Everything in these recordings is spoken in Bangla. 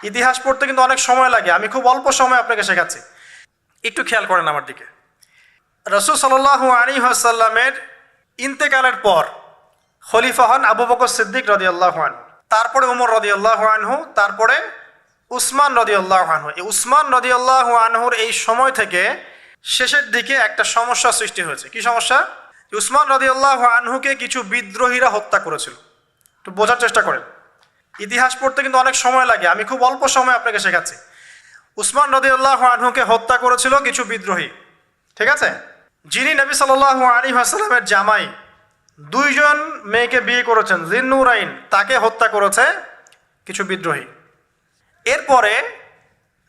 ইতিহাস পড়তে কিন্তু অনেক সময় লাগে, আমি খুব অল্প সময় আপনাকে শেখাচ্ছি, একটু খেয়াল করেন আমার দিকে। রাসূল সাল্লাল্লাহু আলাইহি ওয়াসাল্লামের ইন্তেকালের পর খলিফা হন আবু বকর সিদ্দিক রাদিয়াল্লাহু আনহু, তারপরে উমর রাদিয়াল্লাহু আনহু, তারপরে উসমান রাদিয়াল্লাহু আনহু। এই উসমান রাদিয়াল্লাহু আনহুর এই সময় থেকে শেষের দিকে একটা সমস্যা সৃষ্টি হয়েছে। কি সমস্যা? উসমান রাদিয়াল্লাহু আনহুকে কিছু বিদ্রোহীরা হত্যা করেছিল। একটু বোঝার চেষ্টা করেন, ইতিহাস পড়তে কিন্তু অনেক সময় লাগে, আমি খুব অল্প সময় আপনাকে শেখাচ্ছি। উসমান রাদিয়াল্লাহু আনহুকে হত্যা করেছিল কিছু বিদ্রোহী, ঠিক আছে? যিনি নবী সাল্লাল্লাহু আলাইহি ওয়াসাল্লামের জামাই, দুইজন মেয়েকে বিয়ে করেছেন, জিন্নুরাইন, তাকে হত্যা করেছে কিছু বিদ্রোহী। এরপরে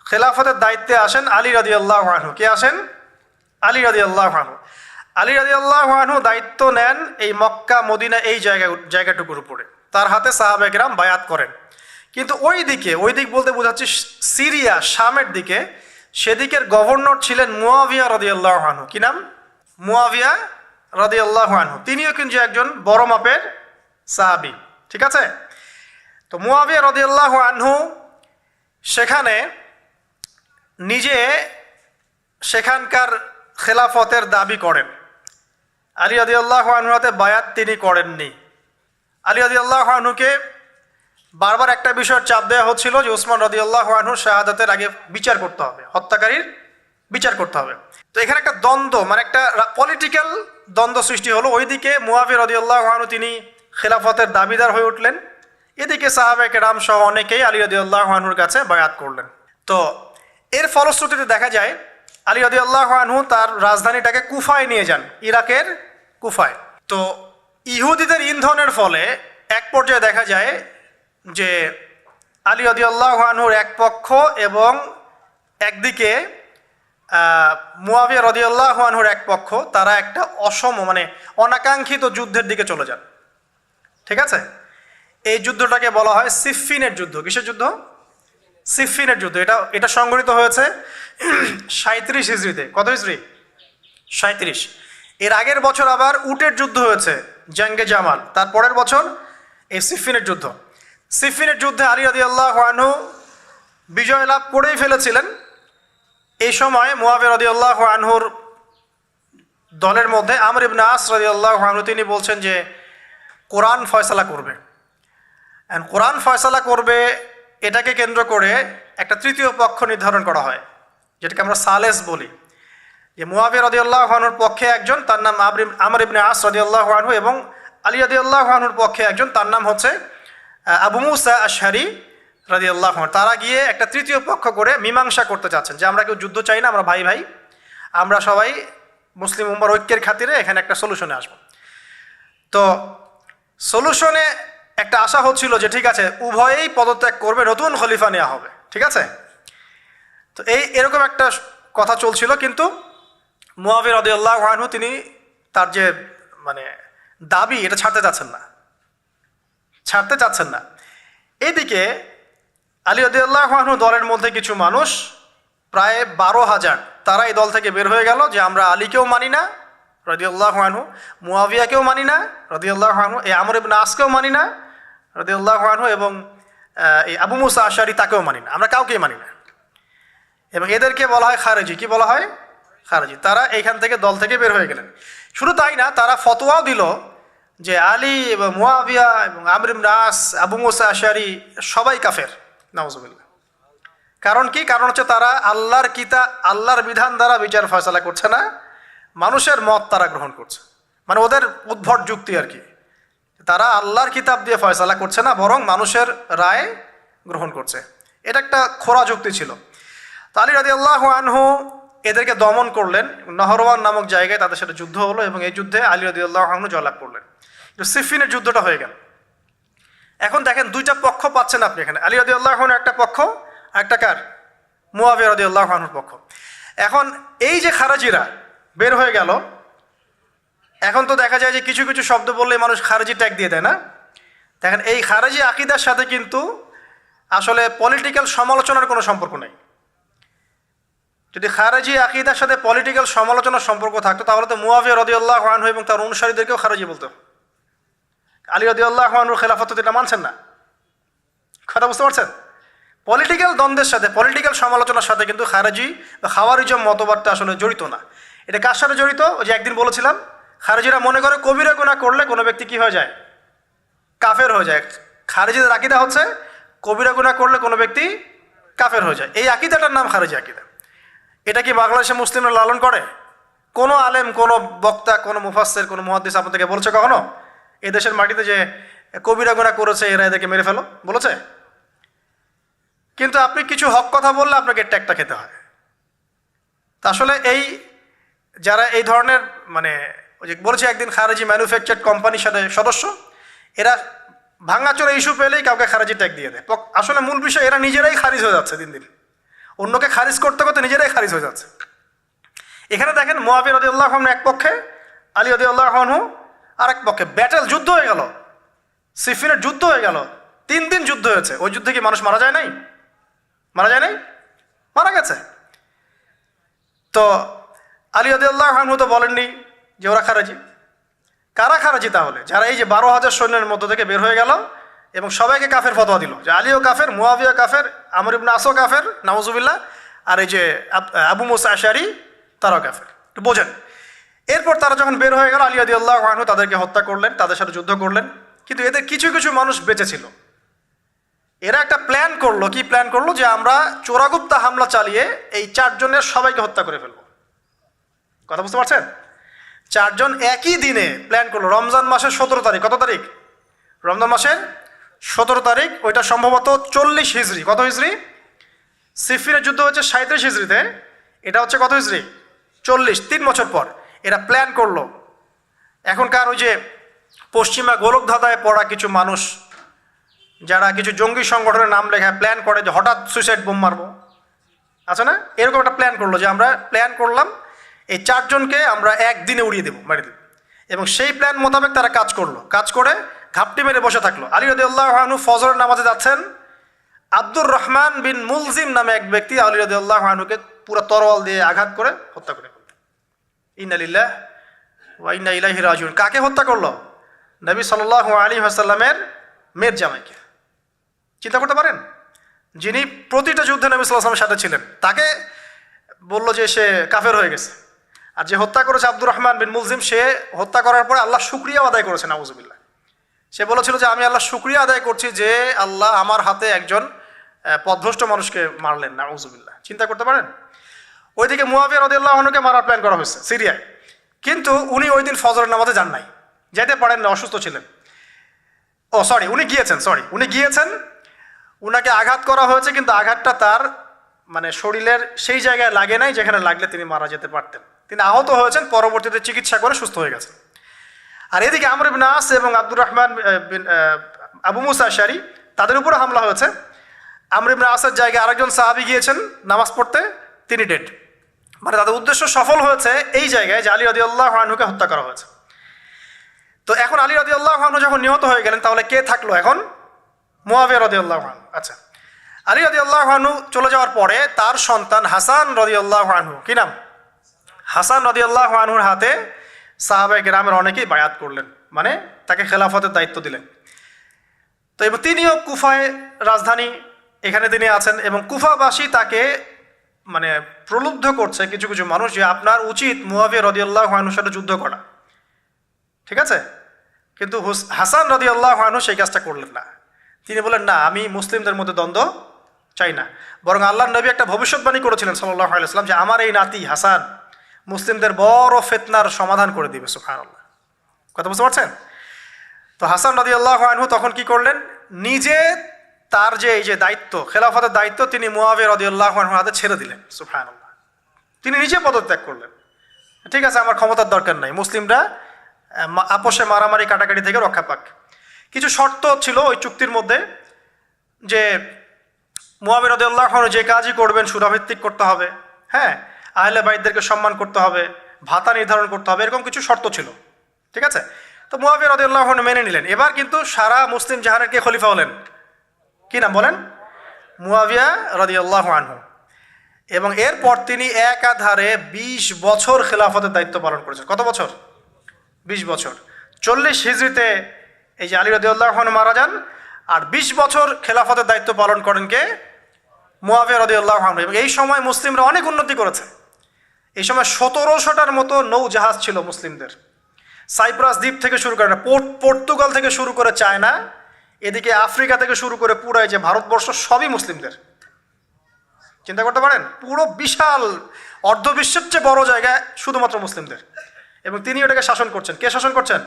খেলাফতের দায়িত্বে আসেন আলী রাদিয়াল্লাহু আনহু। কে আসেন? আলী রাদিয়াল্লাহু আনহু। আলী রাদিয়াল্লাহু আনহু দায়িত্ব নেন এই মক্কা মদিনা এই জায়গাটুকুর উপরে, তার হাতে সাহাবায়ে কেরাম বায়াত করেন। কিন্তু ওই দিক বলতে বোঝাচ্ছি সিরিয়া, শামের দিকে, সেদিকের গভর্নর ছিলেন মুয়াবিয়া রাদিয়াল্লাহু আনহু। কি নাম? মুয়াবিয়া রাদিয়াল্লাহু আনহু। তিনিও কিন্তু একজন বড় মাপের সাহাবী, ঠিক আছে? তো মুয়াবিয়া রাদিয়াল্লাহু আনহু সেখানে নিজে সেখানকার খেলাফতের দাবি করেন। আলী রাদিয়াল্লাহু আনহুর হাতে বায়াত তিনি করেননি। আলী রাদিয়াল্লাহু আনহুকে বারবার একটা বিষয়ের চাপ দেওয়া হচ্ছিল যে ওসমান রাদিয়াল্লাহু আনহু শাহাদাতের আগে বিচার করতে হবে, হত্যাকারীর বিচার করতে হবে। তো এখানে একটা দ্বন্দ্ব, মানে একটা পলিটিক্যাল দ্বন্দ্ব সৃষ্টি হলো। ওইদিকে মুয়াবিয়া রাদিয়াল্লাহু আনহু তিনি খেলাফতের দাবিদার হয়ে উঠলেন, এদিকে সাহাবায়ে কেরাম সহ অনেকেই আলী রাদিয়াল্লাহু আনহুর কাছে বায়াত করলেন। তো এর ফলশ্রুতিতে দেখা যায় আলী রাদিয়াল্লাহু আনহু তার রাজধানীটাকে কুফায় নিয়ে যান, ইরাকের কুফায়। তো ইহুদিদের ইন্ধনের ফলে এক পর্যায়ে দেখা যায় যে আলী রাদিয়াল্লাহু আনহুর এক পক্ষ এবং একদিকে মুয়াবিয়া রাদিয়াল্লাহু আনহুর এক পক্ষ, তারা একটা মানে অনাকাঙ্ক্ষিত যুদ্ধের দিকে চলে যান, ঠিক আছে? এই যুদ্ধটাকে বলা হয় সিফফিনের যুদ্ধ। কিসের যুদ্ধ? সিফফিনের যুদ্ধ। এটা সংঘটিত হয়েছে 37 হিজরিতে। কত হিজরি? 37। এর আগের বছর আবার উটের যুদ্ধ হয়েছে, জঙ্গে জামাল। তার পরের বছর এই সিফফিনের যুদ্ধ। সিফফিনের যুদ্ধে আলী রাদিয়াল্লাহু আনহু বিজয় লাভ করেই ফেলেছিলেন। এই সময় মুয়াবিয়া রাদিয়াল্লাহু আনহুর দলের মধ্যে আমর ইবনে আস রাদিয়াল্লাহু আনহু তিনি বলছেন যে কোরআন ফয়সালা করবে। কোরআন ফয়সালা করবে, এটাকে কেন্দ্র করে একটা তৃতীয় পক্ষ নির্ধারণ করা হয়, যেটাকে আমরা সালেস বলি। যে মুয়াবিয়া রাদিয়াল্লাহু আনহুর পক্ষে একজন, তার নাম আমর ইবনে আস রাদিয়াল্লাহু আনহু, এবং আলী রাদিয়াল্লাহু আনহুর পক্ষে একজন, তার নাম হচ্ছে আবু মুসা আশআরী রাদিয়াল্লাহু আনহু। তারা গিয়ে একটা তৃতীয় পক্ষ করে মীমাংসা করতে চাচ্ছেন যে আমরা কেউ যুদ্ধ চাই না, আমরা ভাই ভাই, আমরা সবাই মুসলিম উম্মার ঐক্যের খাতিরে এখানে একটা সলিউশনে আসব। তো সলিউশনে একটা আশা হচ্ছিল যে ঠিক আছে উভয়েই পদত্যাগ করবে, নতুন খলিফা নেওয়া হবে, ঠিক আছে? তো এরকম একটা কথা চলছিল। কিন্তু মুয়াবিয়া রাদিয়াল্লাহু আনহু তিনি তার যে মানে দাবি, এটা ছাড়তে চাচ্ছেন না। এইদিকে আলী রাদিয়াল্লাহু আনহু দলের মধ্যে কিছু মানুষ, প্রায় 12,000, তারা এই দল থেকে বের হয়ে গেল যে আমরা আলীকেও মানি না রাদিয়াল্লাহু আনহু, মুয়াবিয়াকেও মানি না রাদিয়াল্লাহু আনহু, এই আমর ইবনে আসকেও মানি না রাদিয়াল্লাহু আনহু, এবং এই আবু মুসা আশআরী তাকেও মানি না, আমরা কাউকেই মানি না। এবং এদেরকে বলা হয় খারেজি। কি বলা হয়? খারেজি। তারা এইখান থেকে দল থেকে বের হয়ে গেলেন। শুধু তাই না, তারা ফতোয়াও দিল যে আলী এবং মুয়াবিয়া এবং আমর ইবনে আস, আবু মুসা আশআরী সবাই কাফের, নাউজুবিল্লাহ। কারণ কি? কারণ হচ্ছে তারা আল্লাহর কিতাব, আল্লাহর বিধান দ্বারা বিচার ফয়সালা করছে না, মানুষের মত তারা গ্রহণ করছে। মানে ওদের উদ্ভট যুক্তি আর কি, তারা আল্লাহর কিতাব দিয়ে ফয়সালা করছে না, বরং মানুষের রায় গ্রহণ করছে। এটা একটা খোরা যুক্তি ছিল। তো আলী রাদিয়াল্লাহু আনহু এদেরকে দমন করলেন। নহরওয়ান নামক জায়গায় তাদের সাথে যুদ্ধ হলো, এবং এই যুদ্ধে আলী রাদিয়াল্লাহু আনহু জয়লাভ করলেন। সিফফিনের যুদ্ধটা হয়ে গেল। এখন দেখেন দুইটা পক্ষ পাচ্ছেন আপনি এখানে, আলী রাদিয়াল্লাহু আনহু একটা পক্ষ, একটা কার? মুয়াবিয়া রাদিয়াল্লাহু আনহুর পক্ষ। এখন এই যে খারেজিরা বের হয়ে গেল, এখন তো দেখা যায় যে কিছু কিছু শব্দ বললে মানুষ খারেজি ট্যাগ দিয়ে দেয় না? দেখেন এই খারেজি আকিদার সাথে কিন্তু আসলে পলিটিক্যাল সমালোচনার কোনো সম্পর্ক নেই। যদি খারেজি আকিদার সাথে পলিটিক্যাল সমালোচনার সম্পর্ক থাকতো তাহলে তো মুয়াবিয়া রাদিয়াল্লাহু আনহু এবং তার অনুসারীদেরকেও খারেজি বলতো। আলী রাদিয়াল্লাহু আনহুর খেলাফত এটা মানছেন না, কথা বুঝতে পারছেন? পলিটিক্যাল দ্বন্দ্বের সাথে, পলিটিক্যাল সমালোচনার সাথে কিন্তু খারেজি বা খাওয়ারিজম মতবাদটা আসলে জড়িত না। এটা কার সাথে জড়িত? ওই যে একদিন বলেছিলাম, খারেজিরা মনে করে কবিরা গুনাহ করলে কোনো ব্যক্তি কী হয়ে যায়? কাফের হয়ে যায়। খারেজিদের আকীদা হচ্ছে কবিরা গুনাহ করলে কোনো ব্যক্তি কাফের হয়ে যায়। এই আকীদাটার নাম খারেজি আকীদা। এটা কি বাংলাদেশে মুসলিমরা লালন করে? কোনো আলেম, কোনো বক্তা, কোনো মুফাসসির, কোনো মুহাদ্দিস আপনাদেরকে বলছে কখনো এই দেশের মাটিতে যে কবিরা গুনাহ করেছে এরা এদেরকে মেরে ফেলো? বলেছে? কিন্তু আপনি কিছু হক কথা বললে আপনাকে ট্যাগটা খেতে হয়। তা আসলে এই যারা এই ধরনের মানে ওই যে বলেছে একদিন খারেজি ম্যানুফ্যাকচার্ড কোম্পানির সাথে সদস্য, এরা ভাঙাচোরা ইস্যু পেলেই কাউকে খারেজি ট্যাগ দিয়ে দেয়। আসলে মূল বিষয় এরা নিজেরাই খারিজ হয়ে যাচ্ছে দিন দিন, অন্যকে খারিজ করতে করতে নিজেরাই খারিজ হয়ে যাচ্ছে। এখানে দেখেন মুআবিয়া রাদিয়াল্লাহু আনহু এক পক্ষে, আলী রাদিয়াল্লাহু আনহু আর এক পক্ষে, ব্যাটেল, যুদ্ধ হয়ে গেল, সিফিনের যুদ্ধ হয়ে গেল, 3 দিন যুদ্ধ হয়েছে। ওই যুদ্ধে কি মানুষ মারা যায় নাই? মারা যায় নাই? মারা গেছে। তো আলী রাদিয়াল্লাহু আনহু তো বলেননি যে ওরা খারেজি। কারা খারেজি তাহলে? যারা এই যে 12,000 সৈন্যের মধ্য থেকে বের হয়ে গেল এবং সবাইকে কাফের ফতোয়া দিল যে আলীও কাফের, মুআবিয়া কাফের, আমর ইবনে আসও কাফের, নাউজুবিল্লাহ, আর এই যে আবু মুসা আশআরী তারাও কাফের। একটু বোঝেন। এরপর তারা যখন বের হয়ে গেল, আলী রাদিয়াল্লাহু আনহু তাদেরকে হত্যা করলেন, তাদের সাথে যুদ্ধ করলেন। কিন্তু এদের কিছু কিছু মানুষ বেঁচে ছিল। এরা একটা প্ল্যান করলো। কি প্ল্যান করলো? যে আমরা চোরাগুপ্তা হামলা চালিয়ে এই 4 জনের সবাইকে হত্যা করে ফেলবো। কথা বুঝতে পারছেন? 4 জন একই দিনে প্ল্যান করলো। রমজান মাসের 17 তারিখ। কত তারিখ? রমজান মাসের 17 তারিখ। ওইটা সম্ভবত 40 হিজরি। কত হিজরি? সিফিনের যুদ্ধ হচ্ছে 37 হিজরিতে, এটা হচ্ছে কত হিজরি? 40, 3 বছর পর এরা প্ল্যান করলো। এখনকার ওই যে পশ্চিমা গোলকধাঁধায় পড়া কিছু মানুষ যারা কিছু জঙ্গি সংগঠনের নাম লেখায় প্ল্যান করে যে হঠাৎ সুইসাইড বোম মারবো, আছে না? এরকম একটা প্ল্যান করলো যে আমরা প্ল্যান করলাম এই 4 জনকে আমরা একদিনে উড়িয়ে দেবো, মেরে দেবো। এবং সেই প্ল্যান মোতাবেক তারা কাজ করলো। কাজ করে ঘাপটি মেরে বসে থাকলো। আলী রাদিয়াল্লাহু আনহু ফজরের নামাজে যাচ্ছেন, আব্দুর রহমান বিন মুলজিম নামে এক ব্যক্তি আলী রাদিয়াল্লাহু আনহুকে পুরো তরোয়াল দিয়ে আঘাত করে হত্যা করে ফেলল। ইন্না লিল্লাহি ওয়া ইন্না ইলাইহি রাজিউন। কাকে হত্যা করলো? নবী সাল্লাল্লাহু আলাইহি ওয়াসাল্লামের মেয়ের জামাইকে। চিন্তা করতে পারেন? যিনি প্রতিটা যুদ্ধে নবী সাল্লাল্লাহু আলাইহি ওয়াসাল্লামের সাথে ছিলেন, তাকে বলল যে সে কাফের হয়ে গেছে। আর যে হত্যা করেছে আব্দুর রহমান বিন মুলজিম, সে হত্যা করার পরে আল্লাহ শুকরিয়া আদায় করেছে, নাউজুবিল্লাহ। সে বলেছিল যে আমি আল্লাহ শুকরিয়া আদায় করছি যে আল্লাহ আমার হাতে একজন পথভ্রষ্ট মানুষকে মারলেন, নাউজুবিল্লাহ। চিন্তা করতে পারেন? ওইদিকে মুআবিয়া রাদিয়াল্লাহু আনহুকে মারার প্ল্যান করা হয়েছে সিরিয়ায়, কিন্তু উনি ওই দিন ফজরের নামাজে যান নাই, যেতে পারেন না, অসুস্থ ছিলেন। উনি গিয়েছেন, উনাকে আঘাত করা হয়েছে, কিন্তু আঘাতটা তার মানে শরীরের সেই জায়গায় লাগে নাই যেখানে লাগলে তিনি মারা যেতে পারতেন। তিনি আহত হয়েছেন, পরবর্তীতে চিকিৎসা করে সুস্থ হয়ে গেছেন। আর এদিকে আমর ইবনে আস এবং আব্দুর রহমান আবু মুসা আশআরী, তাদের উপরে হামলা হয়েছে। আমর ইবনে আসের জায়গায় আরেকজন সাহাবী গিয়েছেন নামাজ পড়তে, তিনি ডেড। মানে তাদের উদ্দেশ্য সফল হয়েছে এই জায়গায় যে আলী রাদিয়াল্লাহু আনহুকে হত্যা করা হয়েছে। তো এখন আলী রাদিয়াল্লাহু আনহু যখন নিহত হয়ে গেলেন, তাহলে কে থাকলো এখন? মুআবিয়া রাদিয়াল্লাহু আনহু। আচ্ছা, আলী রাদিয়াল্লাহু আনহু চলে যাওয়ার পরে তার সন্তান হাসান রাদিয়াল্লাহু আনহু, কি নাম? হাসান রাদিয়াল্লাহু আনহুর হাতে সাহাবায়ে কেরামের অনেকেই বায়াত করলেন, মানে তাকে খেলাফতের দায়িত্ব দিলেন। তো এবং তিনিও কুফায়, রাজধানী, এখানে তিনি আছেন, এবং কুফাবাসী তাকে মানে প্রলুব্ধ করছে কিছু কিছু মানুষ যে আপনার উচিত মুআবিয়া রাদিয়াল্লাহু আনহুর সাথে যুদ্ধ করা, ঠিক আছে? কিন্তু হাসান রাদিয়াল্লাহু আনহু সেই কাজটা করলেন না। তিনি বলেন না, আমি মুসলিমদের মধ্যে দ্বন্দ্ব চাই না, বরং আল্লাহর নবী একটা ভবিষ্যৎবাণী করেছিলেন সাল্লাল্লাহু আলাইহি ওয়াসাল্লাম যে আমার এই নাতি হাসান মুসলিমদের বড় ফিতনার সমাধান করে দিবে। সুবহানাল্লাহ। কথা বুঝতে পারছেন? তো হাসান রাদিয়াল্লাহু আনহু তখন কি করলেন? নিজে তার যে এই যে দায়িত্ব, খেলাফতের দায়িত্ব, তিনি মুআবিয়া রাদিয়াল্লাহু আনহুর হাতে ছেড়ে দিলেন। সুবহানাল্লাহ। তিনি নিজে পদত্যাগ করলেন। ঠিক আছে, আমার ক্ষমতার দরকার নাই, মুসলিমরা আপোষে মারামারি কাটাকাটি থেকে রক্ষা পাক। কিছু শর্ত ছিল ওই চুক্তির মধ্যে, যে মুআবিয়া রাদিয়াল্লাহু আনহু যে কাজই করবেন সুরাভিত্তিক করতে হবে, হ্যাঁ, আহলে বাইতদেরকে সম্মান করতে হবে, ভাতা নির্ধারণ করতে হবে, এরকম কিছু শর্ত ছিল। ঠিক আছে? তো মুআবিয়া রাদিয়াল্লাহু আনহু মেনে নিলেন। এবার কিন্তু সারা মুসলিম জাহানের কে খলিফা হলেন? কি নাম বলেন? মুআবিয়া রাদিয়াল্লাহু আনহু। এবং এরপর তিনি একাধারে 20 বছর খেলাফতের দায়িত্ব পালন করেছেন। কত বছর? 20 বছর। 40 হিজরিতে এই যে আলী রাদিয়াল্লাহু আনহু মারা যান, আর 20 বছর খেলাফতের দায়িত্ব পালন করেন কে? মুয়াবিয়া রাদিয়াল্লাহু আনহু। এবং এই সময় মুসলিমরা অনেক উন্নতি করেছে। এই সময় 1700টার মতো নৌ জাহাজ ছিল মুসলিমদের। সাইপ্রাস দ্বীপ থেকে শুরু করে পর্তুগাল থেকে শুরু করে চায়না, এদিকে আফ্রিকা থেকে শুরু করে পুরাই যে ভারতবর্ষ সবই মুসলিমদের। চিন্তা করতে পারেন, পুরো বিশাল অর্ধবিশ্বের চেয়ে বড় জায়গায় শুধুমাত্র মুসলিমদের, এবং তিনি ওটাকে শাসন করছেন। কে শাসন করছেন?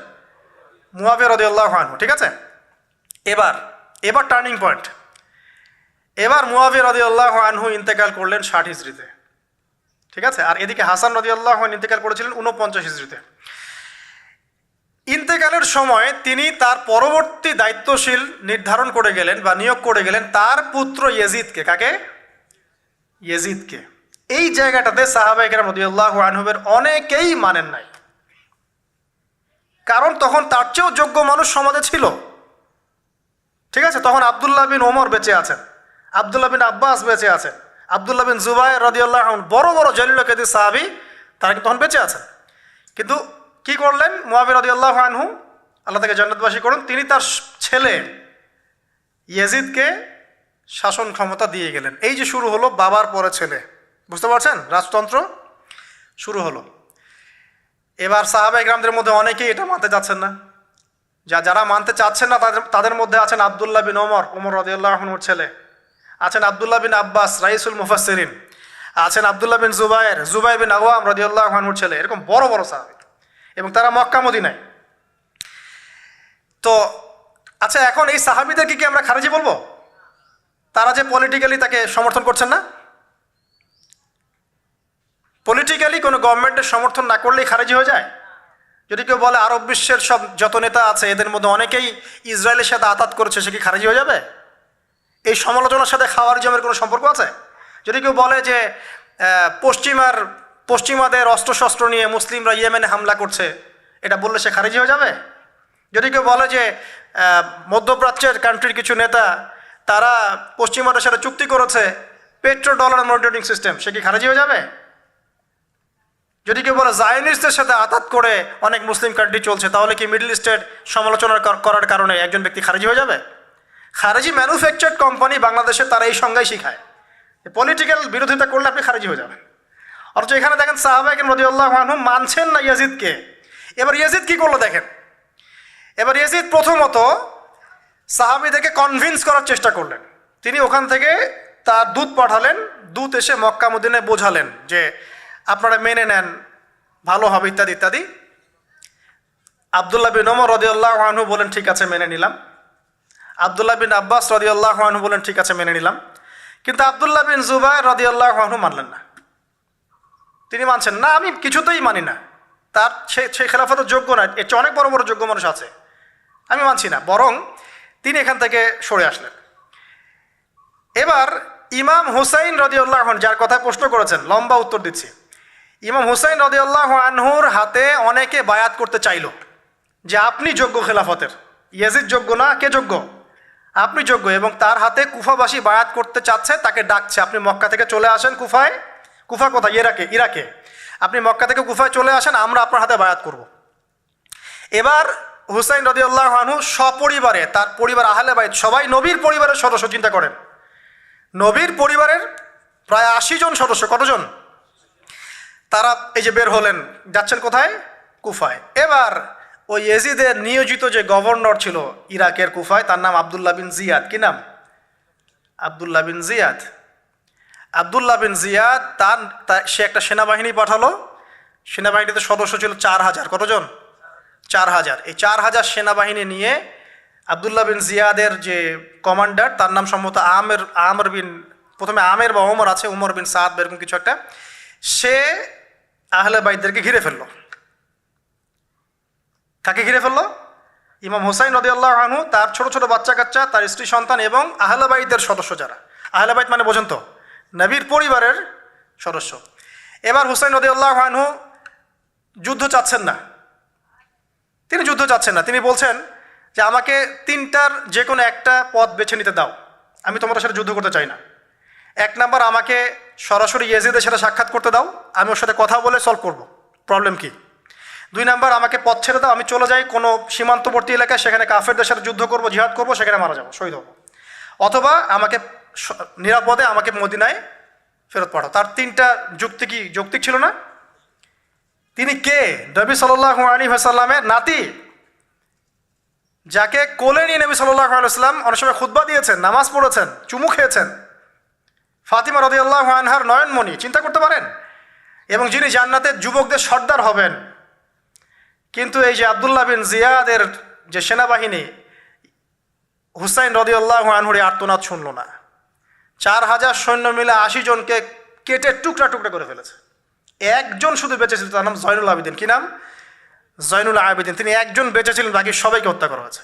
মুয়াবিয়া রাদিয়াল্লাহু আনহু। ঠিক আছে, এবার টার্নিং পয়েন্ট। এবার মুয়াবিয়া রাদিয়াল্লাহু আনহু ইন্তেকাল করলেন 60 হিজরিতে। ঠিক আছে, আর এদিকে হাসান রাদিয়াল্লাহু আনহু ইন্তেকাল করেছিলেন 49 হিজরিতে। ইন্তেকালের সময় তিনি তার পরবর্তী দায়িত্বশীল নির্ধারণ করে গেলেন বা নিয়োগ করে গেলেন তার পুত্র ইয়েজিদকে। কাকে? ইয়েজিদকে। এই জায়গাটাতে সাহাবায়ে কেরাম রাদিয়াল্লাহু আনহুমের অনেকেই মানেন নাই, কারণ তখন তার চেয়েও যোগ্য মানুষ সমাজে ছিল। ঠিক আছে, তখন আব্দুল্লাহ বিন ওমর বেঁচে আছেন, আব্দুল্লাহ বিন আব্বাস বেঁচে আছেন, আব্দুল্লাহ বিন জুবাইর রাদিয়াল্লাহু আনহু, বড় বড় জলিল কাদির সাহাবী, তারা কিন্তু তখন বেঁচে আছেন। কিন্তু কি করলেন মুয়াবিয়া রাদিয়াল্লাহু আনহু, আল্লাহ তাকে জান্নাতবাসী করুন, তিনি তার ছেলে ইয়েজিদকে শাসন ক্ষমতা দিয়ে গেলেন। এই যে শুরু হলো বাবার পরে ছেলে, বুঝতে পারছেন, রাজতন্ত্র শুরু হলো। এবার সাহাবায়ে কেরামদের মধ্যে অনেকেই এটা মানতে চাচ্ছেন না। যারা মানতে চাচ্ছেন না তাদের মধ্যে আছেন আব্দুল্লাহ বিন ওমর রাদিয়াল্লাহু আনহুর ছেলে, আছেন আব্দুল্লাহ বিন আব্বাস রাইসুল মুফাসসিরিন, আছেন আব্দুল্লাহ বিন জুবাইর বিন আওয়াম রাদিয়াল্লাহু আনহুর ছেলে, এরকম বড় বড় সাহাবী, এবং তারা মক্কা মদিনায়। তো আচ্ছা, এখন এই সাহাবীদেরকে কি আমরা খারিজি বলবো? তারা যে পলিটিক্যালি তাকে সমর্থন করছেন না, পলিটিক্যালি কোনো গভর্নমেন্টের সমর্থন না করলেই খারিজি হয়ে যায়? যদি কেউ বলে আরব বিশ্বের সব যত নেতা আছে এদের মধ্যে অনেকেই ইসরায়েলের সাথে আতাত করেছে, সে কি খারিজি হয়ে যাবে? এই সমালোচনার সাথে খাওয়ারিজমের কোনো সম্পর্ক আছে? যদি কেউ বলে যে পশ্চিমাদের অস্ত্রশস্ত্র নিয়ে মুসলিমরা ইয়েমেনে হামলা করছে, এটা বললে সে খারিজি হয়ে যাবে? যদি কেউ বলে যে মধ্যপ্রাচ্যের কান্ট্রির কিছু নেতা তারা পশ্চিমাদের সাথে চুক্তি করেছে পেট্রো ডলার মনিটরিং সিস্টেম, সে কি খারিজি হয়ে যাবে? যদি কেউ বলে জায়নিস্টদের সাথে আতাত করে অনেক মুসলিম কান্ট্রি চলছে, তাহলে কি মিডল ইস্টের সমালোচনা করার কারণে একজন ব্যক্তি খারিজি হয়ে যাবে? খারিজি ম্যানুফ্যাকচার্ড কোম্পানি বাংলাদেশে তারা এই সংজ্ঞাই শিখায়, পলিটিক্যাল বিরোধিতা করলে আপনি খারিজি হয়ে যাবেন। অথচ এখানে দেখেন সাহাবায়ে কেরাম রাদিয়াল্লাহু আনহু মানছেন না ইয়াজিদকে। এবার ইয়াজিদ কি করলো দেখেন। এবার ইয়াজিদ প্রথমত সাহাবীদেরকে কনভিন্স করার চেষ্টা করলেন। তিনি ওখান থেকে তার দূত পাঠালেন, দূত এসে মক্কা মদিনায় বোঝালেন যে আপনারা মেনে নেন, ভালো হবে, ইত্যাদি ইত্যাদি। আব্দুল্লাহ বিন ওমর রাদিয়াল্লাহু আনহু বলেন ঠিক আছে মেনে নিলাম, আব্দুল্লাহ বিন আব্বাস রাদিয়াল্লাহু আনহু বলেন ঠিক আছে মেনে নিলাম। কিন্তু আব্দুল্লাহ বিন জুবাইর রাদিয়াল্লাহু আনহু মানলেন না। তিনি মানছেন না, আমি কিছুতেই মানি না, তার সে খেলাফতের যোগ্য না, এর চেয়ে অনেক বড় বড় যোগ্য মানুষ আছে, আমি মানছি না। বরং তিনি এখান থেকে সরে আসলেন। এবার ইমাম হুসাইন রাদিয়াল্লাহু আনহু, যার কথা প্রশ্ন করেছেন, লম্বা উত্তর দিচ্ছি। ইমাম হুসাইন রাদিয়াল্লাহু আনহুর হাতে অনেকে বায়াত করতে চাইল যে আপনি যোগ্য খেলাফতের, ইয়াজিদ যোগ্য না, কে যোগ্য? আপনি যোগ্য। এবং তার হাতে কুফাবাসী বায়াত করতে চাচ্ছে, তাকে ডাকছে আপনি মক্কা থেকে চলে আসেন কুফায়। কুফা কোথায়? ইরাকে। আপনি মক্কা থেকে কুফায় চলে আসেন, আমরা আপনার হাতে বায়াত করব। এবার হুসাইন রাদিয়াল্লাহু আনহু সপরিবারে, তার পরিবার আহলে বাইত সবাই নবীর পরিবারের সদস্য, চিন্তা করেন, নবীর পরিবারের প্রায় 80 জন সদস্য। কতজন? তারা এই যে বের হলেন, যাচ্ছেন কোথায়? কুফায়। এবার ওই ইয়াজিদের নিয়োজিত যে গভর্নর ছিল ইরাকের কুফায়, তার নাম আব্দুল্লাহ বিন জিয়াদ। কি নাম? আব্দুল্লাহ বিন জিয়াদ। আব্দুল্লাহ বিন জিয়াদ সে একটা সেনাবাহিনী পাঠালো। সেনাবাহিনীতে সদস্য ছিল 4000। কতজন? 4000। এই 4000 সেনাবাহিনী নিয়ে আব্দুল্লাহ বিন জিয়াদের যে কমান্ডার, তার নাম সম্ভবত আমের বিন, প্রথমে আমের বা ওমর আছে, উমর বিন সাদ বা এরকম কিছু একটা, সে আহলে বাইতদেরকে ঘিরে ফেললো। কাকে ঘিরে ফেললো? ইমাম হুসাইন রাদিয়াল্লাহু আনহু, তার ছোট ছোট বাচ্চা কাচ্চা, তার স্ত্রী সন্তান এবং আহলে বাইতের সদস্য যারা। আহলে বাইত মানে বোঝেন তো, নবীর পরিবারের সদস্য। এবার হুসাইন রাদিয়াল্লাহু আনহু যুদ্ধ চাচ্ছেন না, তিনি বলছেন যে আমাকে 3টার যে কোনো একটা পথ বেছে নিতে দাও, আমি তোমাদের সাথে যুদ্ধ করতে চাই না। 1 নাম্বার, আমাকে সরাসরি ইয়াজিদের সাথে সাক্ষাৎ করতে দাও, আমি ওর সাথে কথা বলে সলভ করব প্রবলেম কি। 2 নাম্বার, আমাকে পথ ছেড়ে দাও, আমি চলে যাই কোনো সীমান্তবর্তী এলাকায়, সেখানে কাফেরদের সাথে যুদ্ধ করব, জিহাদ করব, সেখানে মারা যাবো, শহীদ হব। অথবা আমাকে নিরাপদে আমাকে মদিনায় ফেরত পাঠাও। তার তিনটা যুক্তি কি যৌক্তিক ছিল না? তিনি কে? নবী সাল্লাল্লাহু আলাইহি ওয়াসাল্লামের নাতি, যাকে কোলে নিয়ে নবী সাল্লাল্লাহু আলাইহি ওয়াসাল্লাম অনেক সময় খুতবা দিয়েছেন, নামাজ পড়েছেন, চুমু খেয়েছেন। ফাতিমা রাদিয়াল্লাহু আনহার নয়নমণি, চিন্তা করতে পারেন, এবং যিনি জান্নাতের যুবকদের সর্দার হবেন। কিন্তু এই যে আব্দুল্লাহ বিন জিয়াদের যে সেনাবাহিনী, হুসাইন রাদিয়াল্লাহু আনহুর আর্তনাদ শুনল না। 4000 সৈন্য মিলে 80 জনকে কেটে টুকরা টুকরা করে ফেলেছে। একজন শুধু বেঁচে ছিল, তার নাম জয়নুল আবেদিন। কি নাম? জয়নুল আবেদিন। তিনি একজন বেঁচে ছিলেন, বাকি সবাইকে হত্যা করা হয়েছে।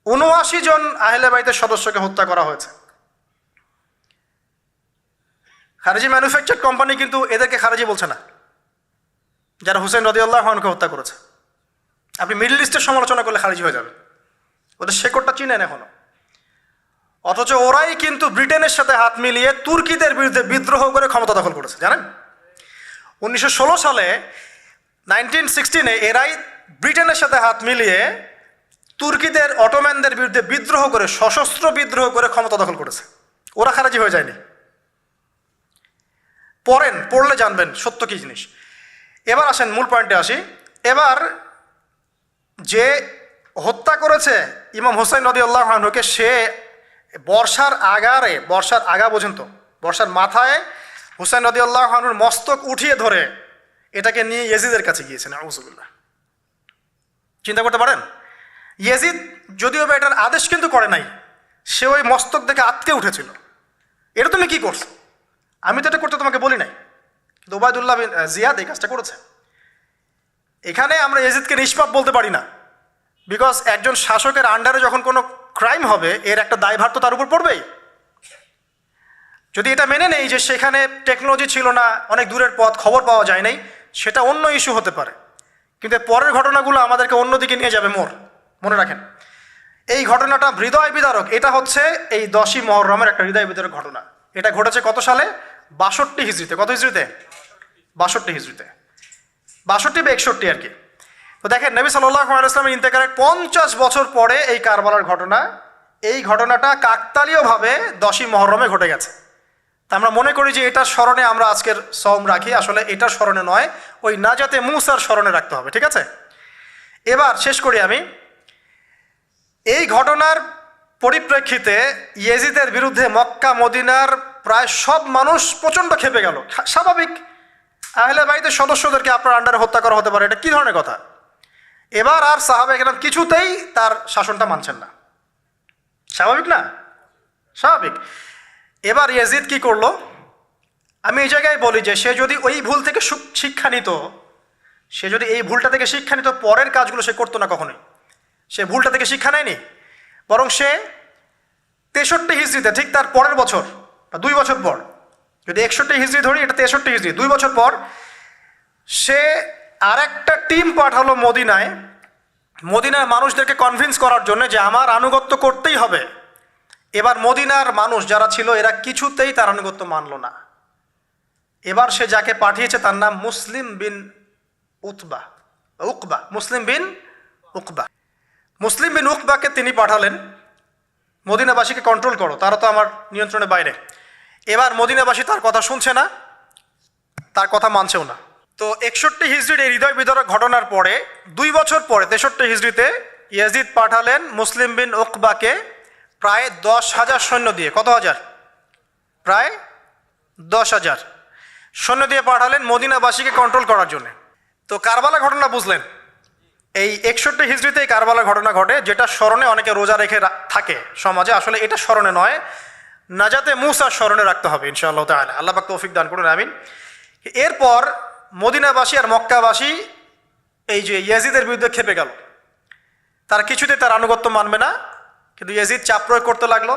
79 জন আহলে বাইতের সদস্যকে হত্যা করা হয়েছে। খারেজি ম্যানুফ্যাকচার কোম্পানি কিন্তু এদেরকে খারেজি বলছে না, যারা হুসেন রাদিয়াল্লাহু আনহুকে হত্যা করেছে। আপনি মিডল ইস্টের সমালোচনা করলে খারিজি হয়ে যাবে, ওদের শেকড়টা চিনেন এখনো। অথচ ওরাই কিন্তু ব্রিটেনের সাথে হাত মিলিয়ে তুর্কিদের বিরুদ্ধে বিদ্রোহ করে ক্ষমতা দখল করেছে, জানেন? 1916 সালে 1916 এরাই ব্রিটেনের সাথে হাত মিলিয়ে তুর্কিদের, অটোম্যানদের বিরুদ্ধে বিদ্রোহ করে, সশস্ত্র বিদ্রোহ করে ক্ষমতা দখল করেছে। ওরা খারিজি হয়ে যায়নি। পড়লে জানবেন সত্য কি জিনিস। এবার আসেন মূল পয়েন্টে আসি। এবার যে হত্যা করেছে ইমাম হুসাইন রাদিয়াল্লাহু আনহুকে, সে বর্ষার আগা পর্যন্ত, বর্ষার মাথায় হুসাইন রাদিয়াল্লাহু আনহুর মস্তক উঠিয়ে ধরে এটাকে নিয়ে ইয়েজিদের কাছে গিয়েছেন। আউযুবিল্লাহ। চিন্তা করতে পারেন, ইয়েজিদ যদিও বা এটার আদেশ কিন্তু করে নাই, সে ওই মস্তক দেখে আটকে উঠেছিল। এটা তুমি কি করছো? আমি তো এটা করতে তোমাকে বলি নাই, কিন্তু ওবায়দুল্লাহ বিন জিয়াদ এই কাজটা করেছে। এখানে আমরা ইয়েজিদকে নিষ্পাপ বলতে পারি না, বিকজ একজন শাসকের আন্ডারে যখন কোনো ক্রাইম হবে, এর একটা দায়ভার তো তার উপর পড়বেই। যদি এটা মেনে নেই যে সেখানে টেকনোলজি ছিল না, অনেক দূরের পথ, খবর পাওয়া যায় নাই, সেটা অন্য ইস্যু হতে পারে, কিন্তু পরের ঘটনাগুলো আমাদেরকে অন্যদিকে নিয়ে যাবে। মনে রাখেন, এই ঘটনাটা হৃদয় বিদারক। এটা হচ্ছে এই 10ই মুহররমের একটা হৃদয় বিদারক ঘটনা। এটা ঘটেছে কত সালে? 62 হিজরিতে। কত হিজরিতে? 62 হিজরিতে, 62 বা 61 আর কি। তো দেখেন, নবী সাল্লাল্লাহু আলাইহি ওয়াসাল্লামের ইন্তেকালের 50 বছর পরে এই কারবালার ঘটনা, এই ঘটনাটা কাকতালীয়ভাবে 10ই মুহররমে ঘটে গেছে। তা আমরা মনে করি যে এটার স্মরণে আমরা আজকের সওম রাখি, আসলে এটার স্মরণে নয়, ওই নাজাতে মূসার স্মরণে রাখতে হবে। ঠিক আছে, এবার শেষ করি আমি। এই ঘটনার পরিপ্রেক্ষিতে ইয়েজিদের বিরুদ্ধে মক্কা মদিনার প্রায় সব মানুষ প্রচণ্ড ক্ষেপে গেল। স্বাভাবিক, আহলে বাইতের সদস্যদেরকে আপনার আন্ডারে হত্যা করা হতে পারে, এটা কী ধরনের কথা? এবার আর সাহাবায়ে কেরাম কিছুতেই তার শাসনটা মানছেন না। স্বাভাবিক না? স্বাভাবিক। এবার ইয়েজিদ কি করলো? আমি এই জায়গায় বলি যে সে যদি ওই ভুল থেকে শিক্ষা নিত, সে যদি এই ভুলটা থেকে শিক্ষা নিত, পরের কাজগুলো সে করতো না কখনোই। সে ভুলটা থেকে শিক্ষা নেয়নি, বরং সে 63 হিজরিতে, ঠিক তার পরের বছর বা 2 বছর পর, যদি 61 হিজরি ধরি, এটা 63 হিজরি, 2 বছর পর সে আর একটা টিম পাঠালো মদিনায়, মদিনার মানুষদেরকে কনভিন্স করার জন্য যে আমার আনুগত্য করতেই হবে। এবার মদিনার মানুষ যারা ছিল, এরা কিছুতেই তার আনুগত্য মানল না। এবার সে যাকে পাঠিয়েছে তার নাম মুসলিম বিন উকবা। মুসলিম বিন উকবাকে তিনি পাঠালেন, মদিনাবাসীকে কন্ট্রোল করো, তারা তো আমার নিয়ন্ত্রণের বাইরে। এবার মদিনাবাসী তার কথা শুনছে না, তার কথা মানছেও না। তো 61 হিজরির এই হৃদয় বিদারক ঘটনার পরে 2 বছর পরে 63 হিজরিতে ইয়াজিদ পাঠালেন মুসলিম বিন উকবাকে প্রায় 10,000 সৈন্য দিয়ে। কত হাজার? প্রায় 10,000 সৈন্য দিয়ে পাঠালেন মদিনাবাসীকে কন্ট্রোল করার জন্য। তো কারবালা ঘটনা বুঝলেন, এই 61 হিজরিতে এই কারবালা ঘটনা ঘটে, যেটা স্মরণে অনেকে রোজা রেখে থাকে সমাজে। আসলে এটা স্মরণে নয়, নাজাতে মূসার স্মরণে রাখতে হবে ইনশাআল্লাহ তাআলা। আল্লাহ পাক তৌফিক দান করুন, আমিন। এরপর মদিনাবাসী আর মক্কাবাসী এই যে ইয়াজিদের বিরুদ্ধে খেপে গেল, তারা কিছুতে তার আনুগত্য মানবে না, কিন্তু ইয়াজিদ চাপ প্রয়োগ করতে লাগলো।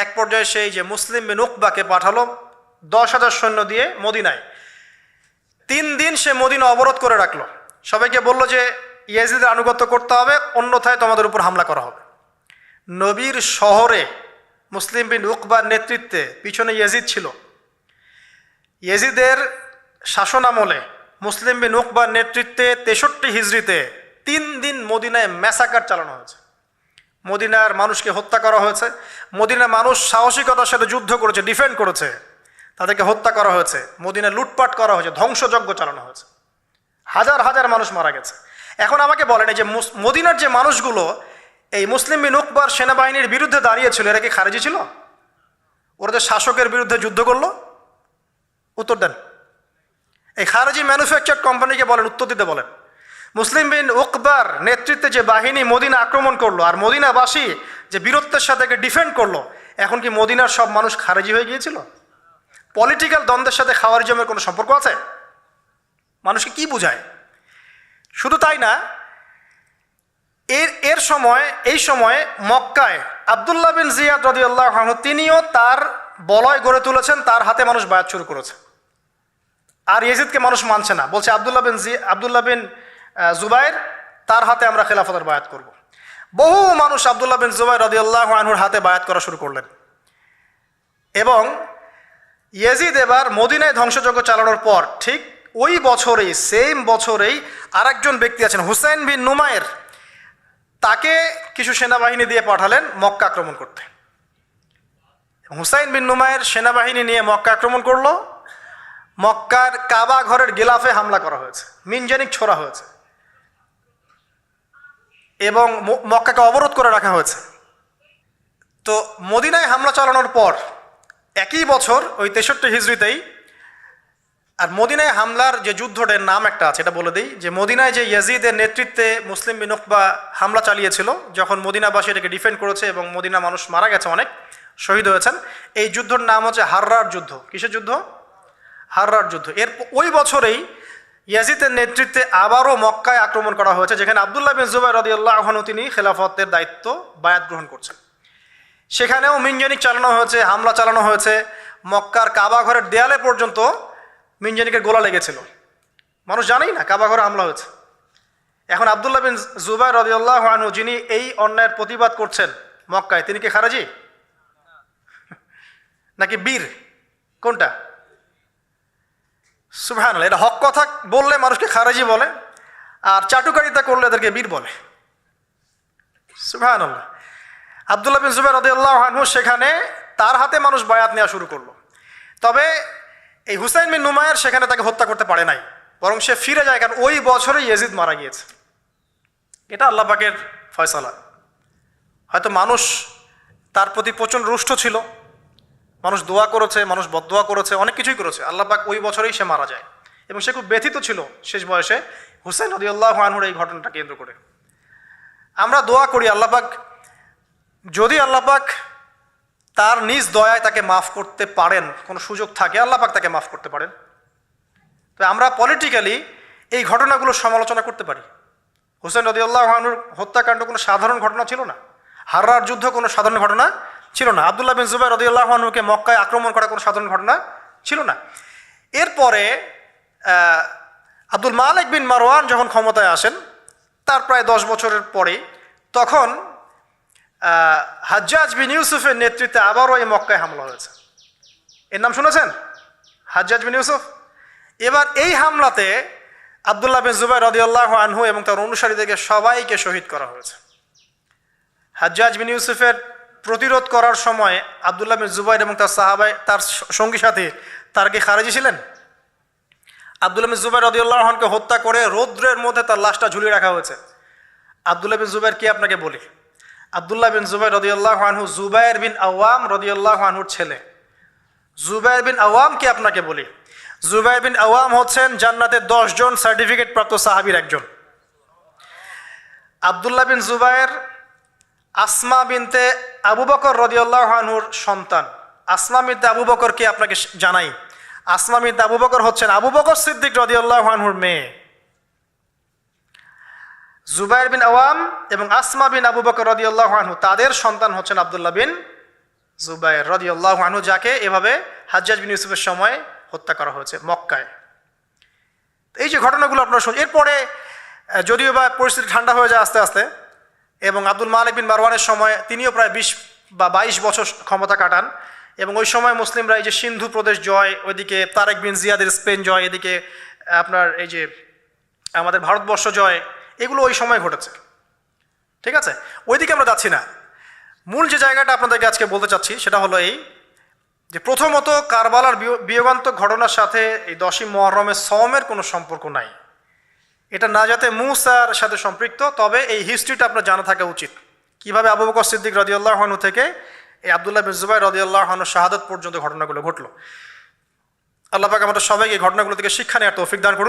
এক পর্যায়ে সেই যে মুসলিম বিন উকবাকে পাঠালো 10,000 সৈন্য দিয়ে মদিনায়। 3 দিন সে মদিনা অবরোধ করে রাখলো, সবাইকে বলল যে ইয়াজিদের আনুগত্য করতে হবে, অন্যথায় তোমাদের উপর হামলা করা হবে। নবীর শহরে মুসলিম বিন উকবার নেতৃত্বে পিছনে ইয়াজিদ ছিল। ইয়াজিদের শাসনামলে মুসলিম বিন উকবার নেতৃত্বে 63 হিজরিতে 3 দিন মদিনায় ম্যাসাকার চালানো হয়েছে। মদিনার মানুষকে হত্যা করা হয়েছে, মদিনার মানুষ সাহসিকতার সাথে যুদ্ধ করেছে, ডিফেন্ড করেছে, তাদেরকে হত্যা করা হয়েছে, মদিনা লুটপাট করা হয়েছে, ধ্বংসযজ্ঞ চালানো হয়েছে, হাজার হাজার মানুষ মারা গেছে। এখন আমাকে বলেন, এই যে মদিনার যে মানুষগুলো এই মুসলিম বিন উকবার সেনাবাহিনীর বিরুদ্ধে দাঁড়িয়েছিল, এরা কি খারেজি ছিল? ওরা যে শাসকের বিরুদ্ধে যুদ্ধ করলো, উত্তর দেন। এই খারেজি ম্যানুফ্যাকচার কোম্পানিকে বলেন, উত্তর দিতে বলেন। মুসলিম বিন উকবার নেতৃত্বে যে বাহিনী মদিনা আক্রমণ করলো আর মদিনাবাসী যে বীরত্বের সাথে ডিফেন্ড করলো, এখন কি মদিনার সব মানুষ খারেজি হয়ে গিয়েছিল? পলিটিক্যাল দ্বন্দ্বের সাথে খাওয়ারিজমের কোনো সম্পর্ক আছে? মানুষকে কি বুঝায়? শুধু তাই না, এই সময় মক্কায় আব্দুল্লাহ বিন জিয়াদ রাদিয়াল্লাহু আনহু তিনিও তার বলয় গড়ে তুলেছেন, তার হাতে মানুষ বায়াত শুরু করেছে। আর ইয়াজিদকে মানুষ মানছে না, বলছে আব্দুল্লাহ বিন জুবাইর, তার হাতে আমরা খেলাফতের বায়াত করব। বহু মানুষ আব্দুল্লাহ বিন জুবাইর রাদিয়াল্লাহু আনহুর হাতে বায়াত করা শুরু করলেন। এবং ইয়াজিদ এবার মদিনায় ধ্বংসযজ্ঞ চালানোর পর ঠিক ওই বছরেই, সেম বছরেই আরেকজন ব্যক্তি আছেন হুসাইন বিন নুমায়ের, তাকে কিছু সেনাবাহিনী দিয়ে পাঠালেন মক্কা আক্রমণ করতে। হুসাইন বিন নুমায়ের সেনাবাহিনী নিয়ে মক্কা আক্রমণ করলো। মক্কার কাবা ঘরের গিলাফে হামলা করা হয়েছে, মিনজানিক ছোড়া হয়েছে এবং মক্কাকে অবরোধ করে রাখা হয়েছে। তো মদিনায় হামলা চালানোর পর একই বছর ওই 63 হিজরিতেই, আর মদিনায় হামলার যে যুদ্ধটার নাম একটা আছে, এটা বলে দিই, যে মদিনায় যে ইয়াজিদের নেতৃত্বে মুসলিম বিন উকবা হামলা চালিয়েছিল, যখন মদিনাবাসী এটাকে ডিফেন্ড করেছে এবং মদিনা মানুষ মারা গেছে, অনেক শহীদ হয়েছেন, এই যুদ্ধের নাম হচ্ছে হাররার যুদ্ধ। কিসের যুদ্ধ? হাররার যুদ্ধ। এর ওই বছরেই ইয়াজিদের নেতৃত্বে আবারও মক্কায় আক্রমণ করা হয়েছে, যেখানে আব্দুল্লাহ বিন জুবাইর রাদিয়াল্লাহু আনহু তিনি খেলাফতের দায়িত্ব বায়াত গ্রহণ করছেন। সেখানেও মিনজানিক চালানো হয়েছে, হামলা চালানো হয়েছে, মক্কার কাবা ঘরের দেয়ালে পর্যন্ত মিনজানিকের গোলা লেগেছিল। মানুষ জানেই না কাবা ঘরে হামলা হয়েছে। এখন আব্দুল্লাহ বিন জুবাইর রাদিয়াল্লাহু আনহু, যিনি এই অন্যায়ের প্রতিবাদ করছেন মক্কায়, তিনি কি খারেজি নাকি বীর? কোনটা? সুবহানাল্লাহ। এটা হক কথা বললে মানুষকে খারেজি বলে, আর চাটুকারিতা করলে এদেরকে বীর বলে। সুবহানাল্লাহ। আব্দুল্লাহ বিন জুবাইর রাদিয়াল্লাহু আনহু সেখানে তার হাতে মানুষ বায়াত নেওয়া শুরু করলো। তবে এই হুসাইন বিন নুমায়ের সেখানে তাকে হত্যা করতে পারে নাই, বরং সে ফিরে যায়, কারণ ওই বছরে ইয়াজিদ মারা গিয়েছে। এটা আল্লাহ পাকের ফয়সালা। হয়তো মানুষ তার প্রতি প্রচণ্ড রুষ্ট ছিল, মানুষ দোয়া করেছে, মানুষ বদদোয়া করেছে, অনেক কিছুই করেছে, আল্লাহ পাক ওই বছরেই সে মারা যায়। এবং সে খুব ব্যথিত ছিল শেষ বয়সে হুসাইন রাদিয়াল্লাহু আনহুর এই ঘটনাটা কেন্দ্র করে। আমরা দোয়া করি আল্লাহ পাক, যদি আল্লাহ পাক তার নিজ দয়ায় তাকে মাফ করতে পারেন, কোনো সুযোগ থাকে, আল্লাহ পাক তাকে মাফ করতে পারেন। তো আমরা পলিটিক্যালি এই ঘটনাগুলো সমালোচনা করতে পারি। হুসাইন রাদিয়াল্লাহু আনহুর হত্যাকাণ্ড কোনো সাধারণ ঘটনা ছিল না, হাররার যুদ্ধ কোনো সাধারণ ঘটনা ছিল না, আব্দুল্লাহ বিন জুবাইর রাদিয়াল্লাহু আনহুকে মক্কায় আক্রমণ করা কোনো সাধারণ ঘটনা ছিল না। এরপরে আব্দুল মালিক বিন মারওয়ান যখন ক্ষমতায় আসেন, তার প্রায় 10 বছরের পরে, তখন হাজ্জাজ বিন ইউসুফের নেতৃত্বে আবারও এই মক্কায় হামলা হয়েছে। এর নাম শুনেছেন? হাজ্জাজ বিন ইউসুফ। এবার এই হামলাতে আব্দুল্লাহ বিন জুবাইর রাদিয়াল্লাহু আনহু এবং তার অনুসারীদেরকে সবাইকে শহীদ করা হয়েছে। হাজ্জাজ বিন ইউসুফের প্রতিরোধ করার সময় আব্দুল্লাহ বিন জুবাইর এবং তার সাহাবাই, তার সঙ্গী সাথী, তারা কি খারেজি ছিলেন? আব্দুল্লাহ বিন জুবাইর রাদিয়াল্লাহু আনহুকে হত্যা করে রৌদ্রের মধ্যে তার লাশটা ঝুলিয়ে রাখা হয়েছে। আব্দুল্লাহ বিন জুবাইর কি আপনাকে বলি? আব্দুল্লাহ বিন জুবাইর রাদিয়াল্লাহু আনহু জুবাইর বিন আওয়াম রাদিয়াল্লাহু আনহুর ছেলে। জুবাইর বিন আওয়াম কি আপনাকে বলি? জুবাইর বিন আওয়াম হচ্ছেন জান্নাতের 10 জন সার্টিফিকেট প্রাপ্ত সাহাবীর একজন। আব্দুল্লাহ বিন জুবাইর আসমা বিনতে আবু বকর রাদিয়াল্লাহু আনহুর সন্তান। আসমা বিনতে আবু বকর কে আপনাকে জানাই। আসমা বিনতে আবু বকর হচ্ছেন আবু বকর সিদ্দিক রাদিয়াল্লাহু আনহুর মেয়ে। জুবাইর বিন আওয়াম এবং আসমা বিন আবু বকর রাদিয়াল্লাহু আনহু, তাদের সন্তান হচ্ছেন আব্দুল্লাহ বিন জুবাইর রাদিয়াল্লাহু আনহু, যাকে এভাবে হাজ্জাজ বিন ইউসুফের সময় হত্যা করা হয়েছে মক্কায়। এই যে ঘটনাগুলো আপনারা শুনুন। এরপরে যদিও বা পরিস্থিতি ঠান্ডা হয়ে যায় আস্তে আস্তে, এবং আব্দুল মালিক বিন মারওয়ানের সময় তিনিও প্রায় 20 বা 22 বছর ক্ষমতা কাটান, এবং ওই সময় মুসলিমরা এই যে সিন্ধু প্রদেশ জয়, ওইদিকে তারেক বিন জিয়াদের স্পেন জয়, এদিকে আপনার এই যে আমাদের ভারতবর্ষ জয়, এগুলো ওই সময় ঘটেছে। ঠিক আছে, ওইদিকে আমরা যাচ্ছি না। মূল যে জায়গাটা আপনাদেরকে আজকে বলতে চাচ্ছি সেটা হলো এই যে প্রথমত কারবালার বিয়োগান্তক ঘটনার সাথে এই 10ই মুহররমের সওমের কোনো সম্পর্ক নাই। এটা না যাতে মুসার সাথে সম্পৃক্ত, তবে এই হিস্ট্রিটা আপনার জানা থাকা উচিত, কিভাবে আবু বকর সিদ্দিক রাদিয়াল্লাহু আনহু থেকে এই আব্দুল্লাহ বিন জুবাইর রাদিয়াল্লাহু আনহু শাহাদাত পর্যন্ত ঘটনাগুলো ঘটলো। আল্লাহ পাক আমাদের সবাইকে এই ঘটনাগুলো থেকে শিক্ষা নেওয়ার তৌফিক দান করুন।